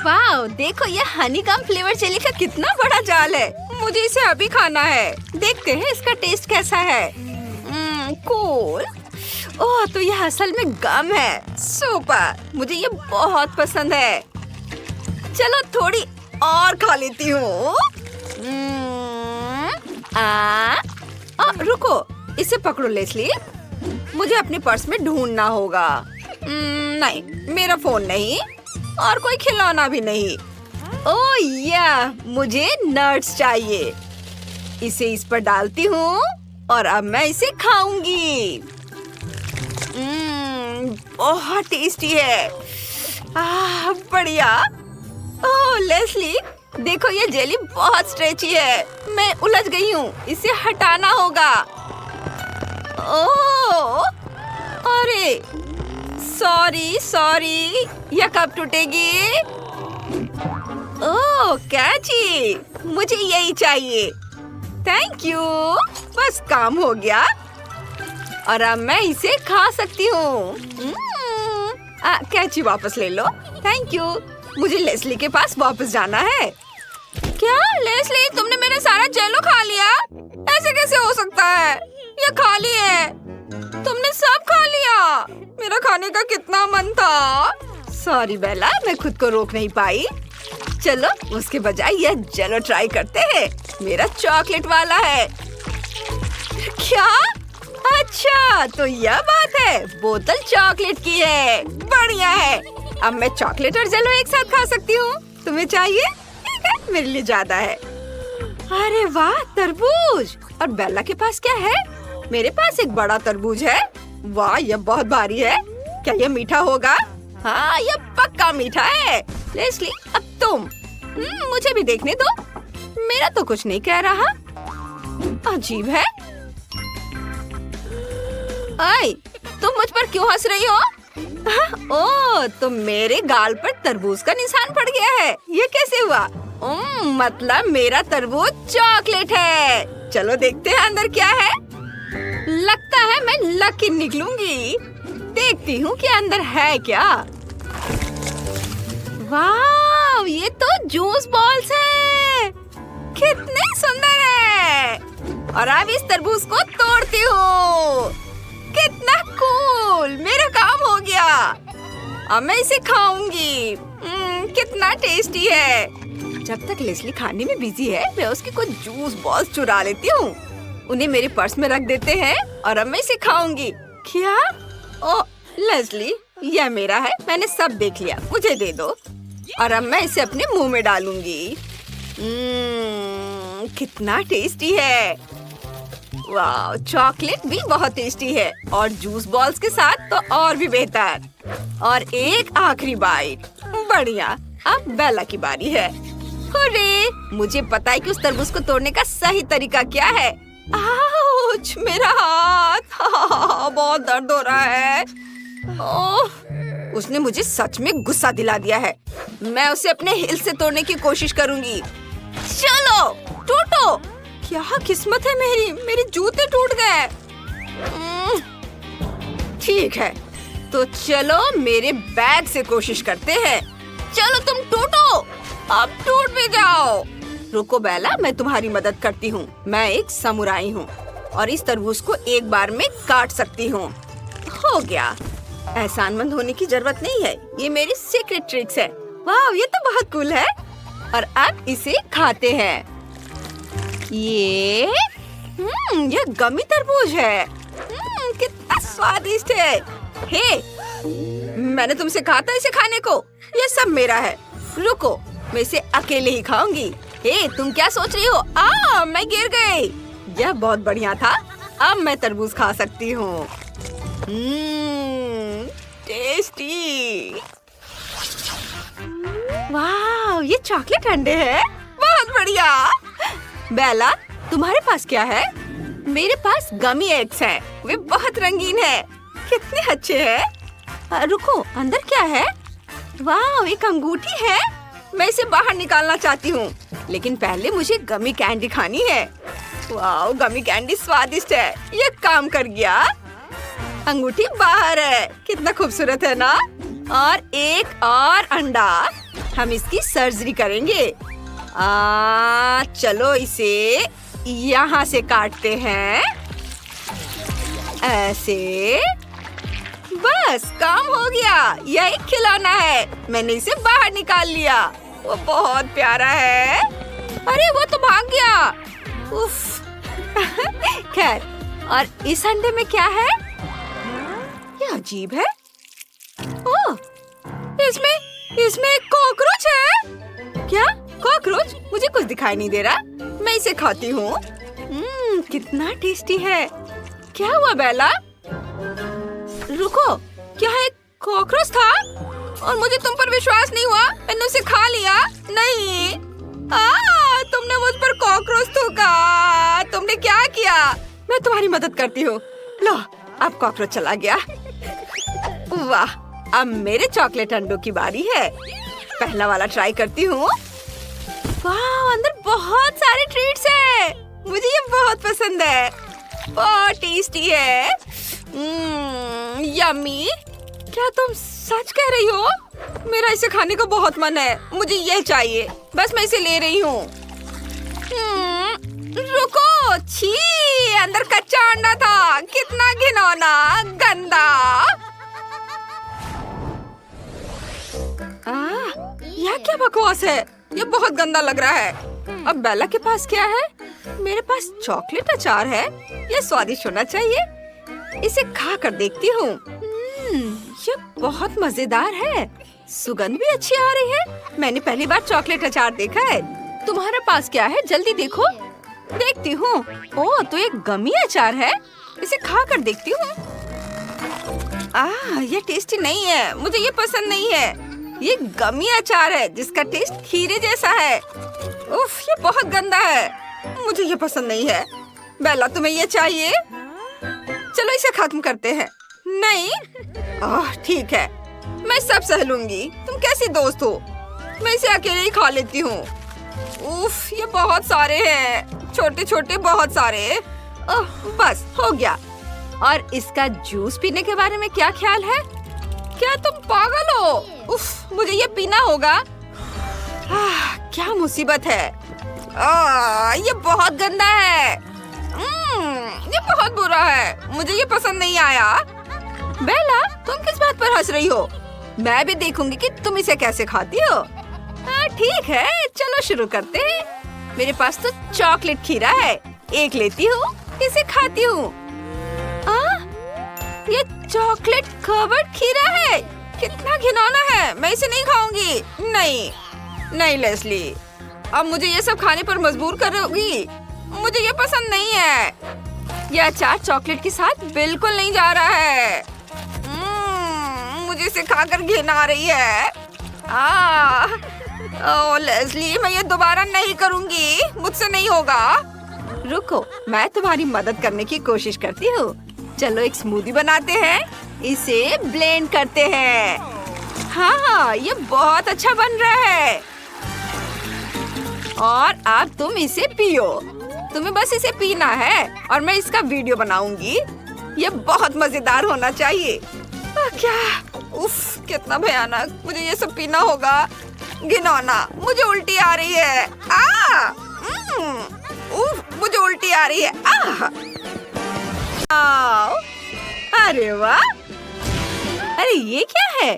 वाह, देखो ये हनीकॉम फ्लेवर जेली का कितना बड़ा जाल है। मुझे इसे अभी खाना है। देखते हैं इसका टेस्ट कैसा है। कूल। ओह, तो ये असल में गम है। सुपर, मुझे ये बहुत पसंद है। चलो थोड़ी और खा लेती हूँ। रुको, इसे पकड़ो लेस्ली। मुझे अपने पर्स में ढूंढना होगा। नहीं, मेरा फोन नहीं और कोई खिलौना भी नहीं। ओह या, मुझे नट्स चाहिए। इसे इस पर डालती हूँ और अब मैं इसे खाऊंगी। बहुत टेस्टी है। बढ़िया। ओह लेस्ली, देखो ये जेली बहुत स्ट्रेची है। मैं उलझ गई हूँ, इसे हटाना होगा। ओह, अरे सॉरी, यह कब टूटेगी? ओह कैची, मुझे यही चाहिए। थैंक यू, बस काम हो गया और अब मैं इसे खा सकती हूँ। कैची वापस ले लो। Thank you. मुझे लेस्ली के पास वापस जाना है। क्या लेस्ली, तुमने मेरा सारा जेलो खा लिया? ऐसे कैसे हो सकता है? ये खाली है। तुमने सब खा लिया। मेरा खाने का कितना मन था। सॉरी बेला, मैं खुद को रोक नहीं पाई। चलो उसके बजाय यह जेलो ट्राई करते हैं। मेरा चॉकलेट वाला है। क्या? अच्छा, तो यह बात है। बोतल चॉकलेट की है। बढ़िया है। अब मैं चॉकलेट और जेलो एक साथ खा सकती हूँ। तुम्हें चाहिए? ठीक है, मेरे लिए ज्यादा है। अरे वाह, तरबूज। और बेला के पास क्या है? मेरे पास एक बड़ा तरबूज है। वाह, यह बहुत भारी है। क्या यह मीठा होगा? हाँ, यह पक्का मीठा है। लेस्ली, अब तुम। मुझे भी देखने दो। मेरा तो कुछ नहीं कह रहा। अजीब है। आई, तुम मुझ पर क्यों हंस रही हो? ओह, तो मेरे गाल पर तरबूज का निशान पड़ गया है। ये कैसे हुआ? मतलब मेरा तरबूज चॉकलेट है। चलो देखते हैं अंदर क्या है। लगता है मैं लकी निकलूंगी। देखती हूँ कि अंदर है क्या। वाह, ये तो जूस बॉल्स है। कितने सुंदर है। और अब इस तरबूज को तोड़ती हूँ। कितना कूल, मेरा काम हो गया। अब मैं इसे खाऊंगी। कितना टेस्टी है। जब तक लेस्ली खाने में बिजी है, मैं उसकी कुछ जूस बॉल्स चुरा लेती हूँ। उन्हें मेरे पर्स में रख देते हैं और अब मैं इसे खाऊंगी। क्या? ओ लेस्ली, यह मेरा है। मैंने सब देख लिया, मुझे दे दो। और अब मैं इसे अपने मुंह में डालूंगी। कितना टेस्टी है। वाह, चॉकलेट भी बहुत टेस्टी है और जूस बॉल्स के साथ तो और भी बेहतर। और एक आखिरी बाइट। बढ़िया, अब बेला की बारी है। अरे, मुझे पता है कि उस तरबूज को तोड़ने का सही तरीका क्या है। आउच, मेरा हाथ। बहुत दर्द हो रहा है। ओह, उसने मुझे सच में गुस्सा दिला दिया है। मैं उसे अपने हिल से तोड़ने की कोशिश करूंगी। चलो टूटो। क्या किस्मत है मेरी, मेरे जूते टूट गए। ठीक है, तो चलो मेरे बैग से कोशिश करते हैं। चलो तुम टूटो, अब टूट भी जाओ। रुको बेला, मैं तुम्हारी मदद करती हूँ। मैं एक समुराई हूँ और इस तरबूज को एक बार में काट सकती हूँ। हो गया। एहसानमंद होने की जरूरत नहीं है। ये मेरी सीक्रेट ट्रिक्स है। वाह, ये तो बहुत कूल है। और अब इसे खाते हैं। ये गमी तरबूज है। कितना स्वादिष्ट है। हे, मैंने तुमसे कहा था इसे खाने को। ये सब मेरा है। रुको, मैं इसे अकेले ही खाऊंगी। हे, तुम क्या सोच रही हो? मैं गिर गई। यह बहुत बढ़िया था। अब मैं तरबूज खा सकती हूँ। टेस्टी। वाह, ये चॉकलेट अंडे हैं। बहुत बढ़िया। बेला, तुम्हारे पास क्या है? मेरे पास गमी एग्स हैं। वे बहुत रंगीन है। कितने अच्छे हैं। रुको, अंदर क्या है? वाह, एक अंगूठी है। मैं इसे बाहर निकालना चाहती हूँ, लेकिन पहले मुझे गमी कैंडी खानी है। वाह, गमी कैंडी स्वादिष्ट है। ये काम कर गया। अंगूठी बाहर है। कितना खूबसूरत है ना। और एक और अंडा। हम इसकी सर्जरी करेंगे। चलो इसे यहाँ से काटते हैं, ऐसे। बस काम हो गया। यह एक खिलौना है, मैंने इसे बाहर निकाल लिया। वो बहुत प्यारा है। अरे वो तो भाग गया। उफ। खैर, और इस अंडे में क्या है? ये अजीब है। ओह, इसमें कॉकरोच है। क्या कॉकरोच? मुझे कुछ दिखाई नहीं दे रहा। मैं इसे खाती हूँ। कितना टेस्टी है। क्या हुआ बेला? रुको, क्या एक कॉकरोच था? और मुझे तुम पर विश्वास नहीं हुआ। मैंने उसे खा लिया। नहीं, तुमने मुझ पर कॉकरोच थूका। तुमने क्या किया? मैं तुम्हारी मदद करती हूँ। लो, अब कॉकरोच चला गया। वाह, अब मेरे चॉकलेट अंडों की बारी है। पहला वाला ट्राई करती हूँ। वाह, अंदर बहुत सारे ट्रीट्स है। मुझे ये बहुत पसंद है। बहुत टेस्टी है। यम्मी। क्या तुम सच कह रही हो? मेरा इसे खाने का बहुत मन है। मुझे ये चाहिए। बस मैं इसे ले रही हूँ। रुको, छी, अंदर कच्चा अंडा था। कितना घिनौना, गंदा। यह क्या बकवास है? ये बहुत गंदा लग रहा है। अब बेला के पास क्या है? मेरे पास चॉकलेट अचार है। ये स्वादिष्ट होना चाहिए। इसे खा कर देखती हूँ। ये बहुत मजेदार है। सुगंध भी अच्छी आ रही है। मैंने पहली बार चॉकलेट अचार देखा है। तुम्हारे पास क्या है? जल्दी देखो। देखती हूँ। ओह, तो ये गमी अचार है। इसे खा कर देखती हूँ। ये टेस्टी नहीं है। मुझे ये पसंद नहीं है। ये गमी अचार है जिसका टेस्ट खीरे जैसा है। उफ, ये बहुत गंदा है। मुझे ये पसंद नहीं है। बेला, तुम्हें ये चाहिए? चलो इसे खत्म करते हैं। नहीं, ठीक है, मैं सब सह लूंगी। तुम कैसी दोस्त हो? मैं इसे अकेले ही खा लेती हूँ। उफ, ये बहुत सारे हैं, छोटे छोटे बहुत सारे। बस हो गया। और इसका जूस पीने के बारे में क्या ख्याल है? क्या तुम पागल हो? उफ, मुझे ये पीना होगा। क्या मुसीबत है। ये बहुत गंदा है। ये बहुत बुरा है। मुझे ये पसंद नहीं आया। बेला, तुम किस बात पर हंस रही हो? मैं भी देखूंगी कि तुम इसे कैसे खाती हो। ठीक है, चलो शुरू करते हैं। मेरे पास तो चॉकलेट खीरा है। एक लेती हूँ, इसे खाती हूँ। ये चॉकलेट कवर्ड खीरा है। कितना घिनौना है। मैं इसे नहीं खाऊंगी। नहीं लेस्ली, अब मुझे ये सब खाने पर मजबूर करोगी। मुझे ये पसंद नहीं है। यह अचार चॉकलेट के साथ बिल्कुल नहीं जा रहा है। मुझे इसे खाकर घिन आ रही है। ओह लेस्ली, मैं ये दोबारा नहीं करूंगी। मुझसे नहीं होगा। रुको, मैं तुम्हारी मदद करने की कोशिश करती हूँ। चलो एक स्मूदी बनाते हैं। इसे ब्लेंड करते हैं। हाँ, ये बहुत अच्छा बन रहा है। और अब तुम इसे पियो। तुम्हें बस इसे पीना है और मैं इसका वीडियो बनाऊंगी। ये बहुत मजेदार होना चाहिए। क्या? उफ, कितना भयानक। मुझे ये सब पीना होगा। घिनौना, मुझे उल्टी आ रही है। मुझे उल्टी आ रही है। अरे वाह, अरे ये क्या है?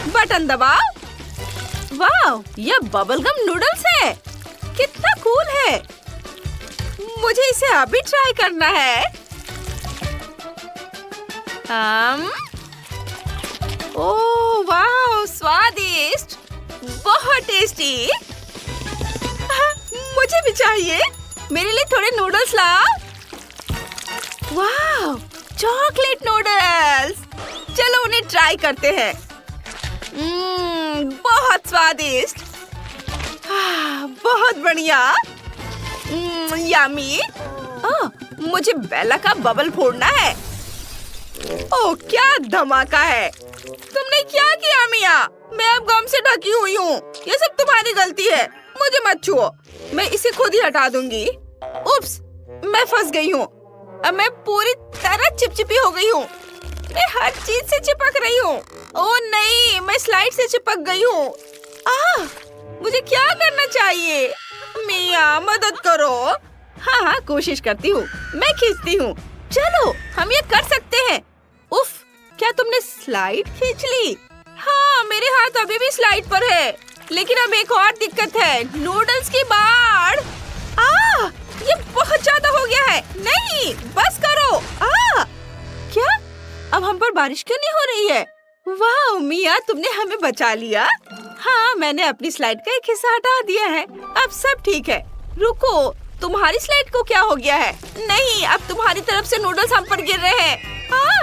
बटन दबाओ। वाह, ये बबलगम नूडल्स है। कितना कूल है। मुझे इसे अभी ट्राई करना है। ओह वाह, स्वादिष्ट, बहुत टेस्टी। मुझे भी चाहिए। मेरे लिए थोड़े नूडल्स लाओ। वाह, चॉकलेट नूडल्स। चलो उन्हें ट्राई करते हैं। बहुत स्वादिष्ट। बहुत बढ़िया। यम्मी। मुझे बेला का बबल फोड़ना है। ओह, क्या धमाका है। तुमने क्या किया मिया? मैं अब गम से ढकी हुई हूँ। ये सब तुम्हारी गलती है। मुझे मत छुओ। मैं इसे खुद ही हटा दूंगी। उप्स, मैं फंस गई हूँ। अब मैं पूरी तरह चिपचिपी हो गई हूँ। मैं हर चीज से चिपक रही हूँ। ओह नहीं, मैं स्लाइड से चिपक गई हूँ। मुझे क्या करना चाहिए? मिया मदद करो। हाँ हाँ कोशिश करती हूँ, मैं खींचती हूँ। चलो हम ये कर सकते हैं। उफ, क्या तुमने स्लाइड खींच ली? हाँ मेरे हाथ अभी भी स्लाइड पर है, लेकिन अब एक और दिक्कत है, नूडल्स की बाढ़। ये बहुत ज्यादा हो गया है। नहीं, बस करो। क्या? अब हम पर बारिश क्यों नहीं हो रही है? वाह मिया, तुमने हमें बचा लिया। हाँ मैंने अपनी स्लाइड का एक हिस्सा हटा दिया है, अब सब ठीक है। रुको, तुम्हारी स्लाइड को क्या हो गया है? नहीं, अब तुम्हारी तरफ से नूडल्स हम पर गिर रहे हैं।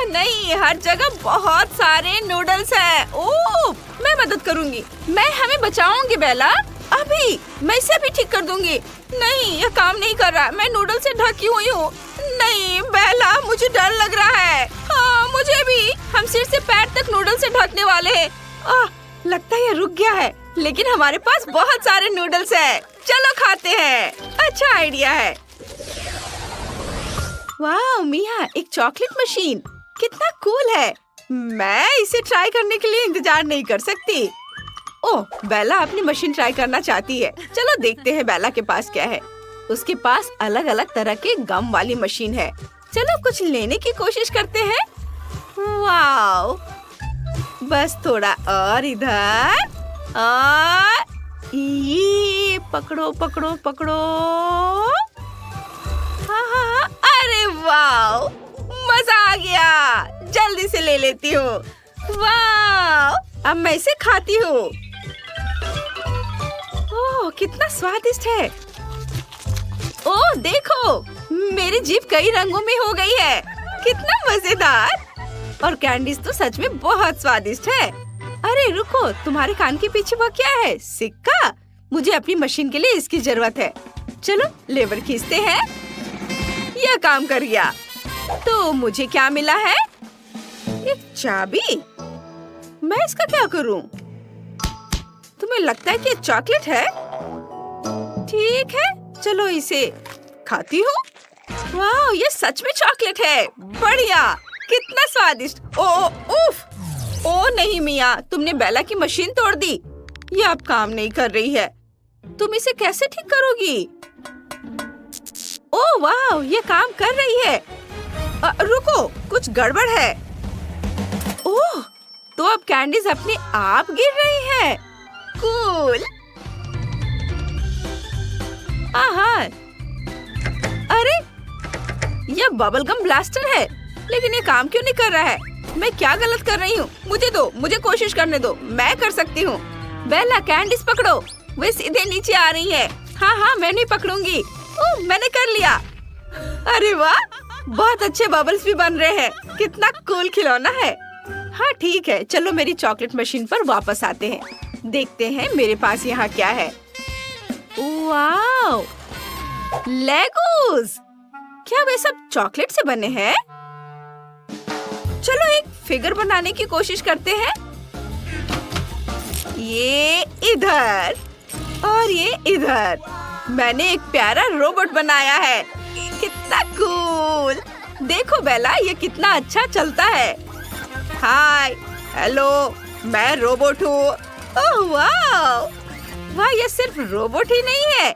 नहीं, हर जगह बहुत सारे नूडल्स हैं। ओह, मैं मदद करूंगी। मैं हमें बचाऊंगी बेला। अभी मैं इसे भी ठीक कर दूंगी। नहीं, यह काम नहीं कर रहा। मैं नूडल से ढकी हुई हूँ। नहीं बेला, मुझे डर लग रहा है। हाँ मुझे भी। हम सिर से पैर तक नूडल से ढकने वाले हैं। लगता है ये रुक गया है, लेकिन हमारे पास बहुत सारे नूडल्स हैं। चलो खाते हैं। अच्छा आइडिया है। वाह मिया, एक चॉकलेट मशीन, कितना कूल है। मैं इसे ट्राई करने के लिए इंतजार नहीं कर सकती। ओह, बेला अपनी मशीन ट्राई करना चाहती है। चलो देखते हैं बेला के पास क्या है। उसके पास अलग अलग तरह के गम वाली मशीन है। चलो कुछ लेने की कोशिश करते हैं। वाह, बस थोड़ा और इधर, और ये पकड़ो पकड़ो पकड़ो। हाँ, अरे वाह, मजा आ गया। जल्दी से ले लेती हूँ। वाह, अब मैं इसे खाती हूँ। ओह कितना स्वादिष्ट है। ओह देखो, मेरी जीभ कई रंगों में हो गई है। कितना मजेदार। और कैंडीज तो सच में बहुत स्वादिष्ट है। अरे रुको, तुम्हारे कान के पीछे वो क्या है? सिक्का। मुझे अपनी मशीन के लिए इसकी जरूरत है। चलो लेवर खींचते हैं। यह काम कर गया। तो मुझे क्या मिला है? एक चाबी। मैं इसका क्या करूं? तुम्हें लगता है कि चॉकलेट है? ठीक है, चलो इसे खाती हूँ। वाह, ये सच में चॉकलेट है। बढ़िया, कितना स्वादिष्ट। उफ। ओ नहीं मिया, तुमने बेला की मशीन तोड़ दी। ये अब काम नहीं कर रही है। तुम इसे कैसे ठीक करोगी? ओह वाह, ये काम कर रही है। रुको, कुछ गड़बड़ है। ओह, तो अब कैंडीज अपने आप गिर रही है। कूल। अरे, यह बबल गम ब्लास्टर है, लेकिन ये काम क्यों नहीं कर रहा है? मैं क्या गलत कर रही हूँ? मुझे दो, मुझे कोशिश करने दो। मैं कर सकती हूँ। बेला, कैंडीज पकड़ो। वे सीधे नीचे आ रही है। हाँ, मैं नहीं पकड़ूंगी। ओह, मैंने कर लिया। अरे वाह, बहुत अच्छे बबल्स भी बन रहे हैं। कितना कूल खिलौना है। हाँ ठीक है, चलो मेरी चॉकलेट मशीन पर वापस आते हैं। देखते हैं मेरे पास यहाँ क्या है। Wow, Legos. क्या वे सब चॉकलेट से बने हैं? चलो एक फिगर बनाने की कोशिश करते हैं। ये इधर और ये इधर। मैंने एक प्यारा रोबोट बनाया है। कितना कूल। देखो बेला, ये कितना अच्छा चलता है। हाय, हेलो, मैं रोबोट हूँ। ओह वाह, वाह, ये सिर्फ रोबोट ही नहीं है,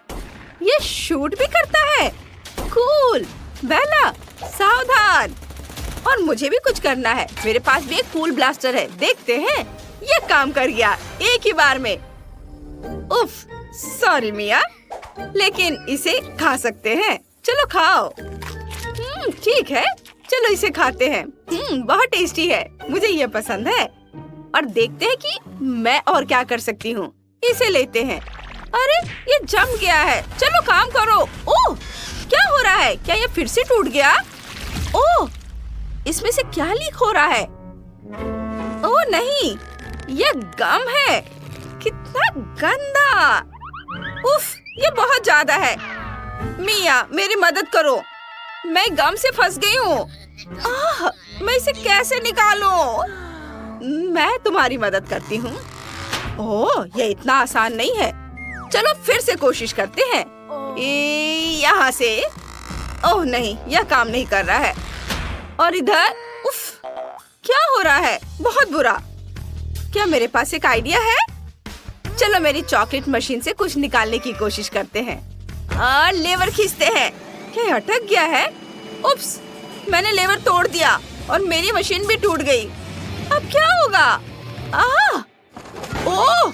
ये शूट भी करता है। कूल। बेला, सावधान। और मुझे भी कुछ करना है। मेरे पास भी एक कूल ब्लास्टर है। देखते हैं। ये काम कर गया एक ही बार में। उफ, सॉरी मिया, लेकिन इसे खा सकते हैं। चलो खाओ। ठीक है, चलो इसे खाते हैं। बहुत टेस्टी है, मुझे ये पसंद है। और देखते हैं कि मैं और क्या कर सकती हूँ। इसे लेते हैं। अरे, ये जम गया है। चलो काम करो। ओह, क्या हो रहा है? क्या ये फिर से टूट गया? ओह, इसमें से क्या लीक हो रहा है? ओह नहीं, ये गम है। कितना गंदा। उफ, ये बहुत ज्यादा है। मिया, मेरी मदद करो। मैं गम से फंस गई हूँ। मैं इसे कैसे निकालूं? मैं तुम्हारी मदद करती हूँ। ओह, ये इतना आसान नहीं है। चलो फिर से कोशिश करते हैं। यहाँ से। ओह नहीं, यह काम नहीं कर रहा है। और इधर। उफ, क्या हो रहा है? बहुत बुरा। क्या मेरे पास एक आइडिया है? चलो मेरी चॉकलेट मशीन से कुछ निकालने की कोशिश करते हैं। लेवर खींचते हैं। क्या ये अटक गया है? उप्स, मैंने लेवर तोड़ दिया और मेरी मशीन भी टूट गई। अब क्या होगा? ओह,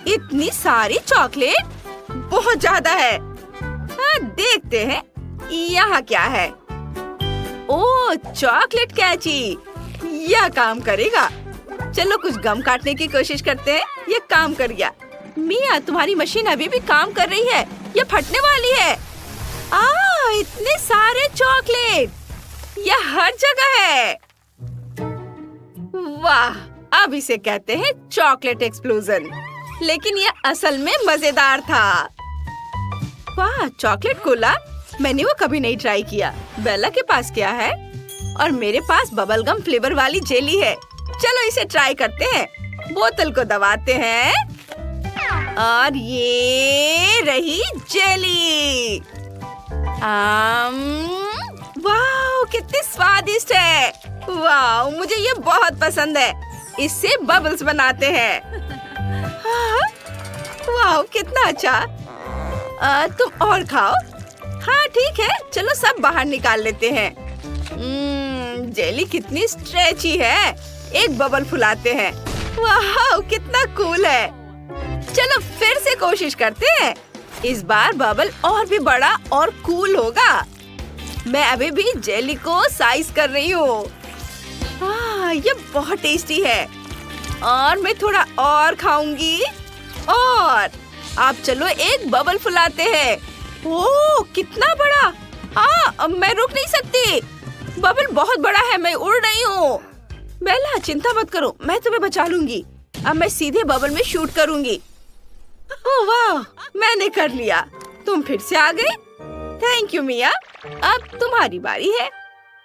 इतनी सारी चॉकलेट, बहुत ज्यादा है। देखते हैं यहाँ क्या है। ओह, चॉकलेट कैची, यह काम करेगा। चलो कुछ गम काटने की कोशिश करते हैं। ये काम कर गया। मिया, तुम्हारी मशीन अभी भी काम कर रही है। ये फटने वाली है। इतने सारे चॉकलेट, यह हर जगह है। वाह, अब इसे कहते हैं चॉकलेट एक्सप्लोजन। लेकिन यह असल में मजेदार था। वाह, चॉकलेट कोला, मैंने वो कभी नहीं ट्राई किया। बेला के पास क्या है? और मेरे पास बबल गम फ्लेवर वाली जेली है। चलो इसे ट्राई करते हैं। बोतल को दबाते हैं और ये रही जेली। वाह, कितनी स्वादिष्ट है। वाह, मुझे ये बहुत पसंद है। इससे बबल्स बनाते हैं। वाह, कितना अच्छा। तुम और खाओ। हाँ ठीक है, चलो सब बाहर निकाल लेते हैं। जेली कितनी स्ट्रेची है। एक बबल फुलाते हैं। वाह, कितना कूल है। चलो फिर से कोशिश करते हैं। इस बार बबल और भी बड़ा और कूल होगा। मैं अभी भी जेली को साइज कर रही हूँ। ये बहुत टेस्टी है और मैं थोड़ा और खाऊंगी। और आप चलो एक बबल फुलाते हैं। ओह, कितना बड़ा। मैं रुक नहीं सकती। बबल बहुत बड़ा है, मैं उड़ रही हूँ। बेला, चिंता मत करो, मैं तुम्हें बचा लूंगी। अब मैं सीधे बबल में शूट करूंगी। ओह वाह, मैंने कर लिया। तुम फिर से आ गए। थैंक यू मिया। अब तुम्हारी बारी है।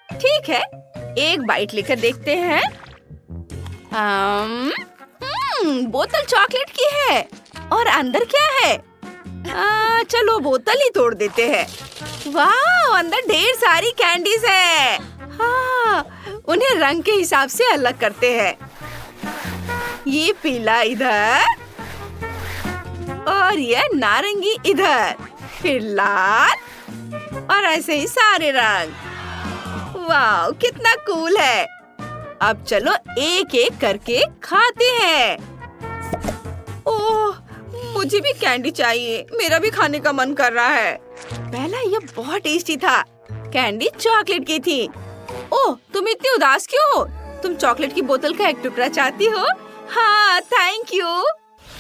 ठीक है, एक बाइट लेकर देखते हैं। बोतल चॉकलेट की है और अंदर क्या है? चलो बोतल ही तोड़ देते हैं। वाह, अंदर ढेर सारी कैंडीज है। हाँ, उन्हें रंग के हिसाब से अलग करते हैं। ये पीला इधर और ये नारंगी इधर, फिर लाल और ऐसे ही सारे रंग। वाह, कितना कूल है। अब चलो एक एक करके खाते हैं। ओह, मुझे भी कैंडी चाहिए। मेरा भी खाने का मन कर रहा है। पहला ये बहुत टेस्टी था। कैंडी चॉकलेट की थी। ओह, तुम इतनी उदास क्यों हो? तुम चॉकलेट की बोतल का एक टुकड़ा चाहती हो? हाँ, थैंक यू।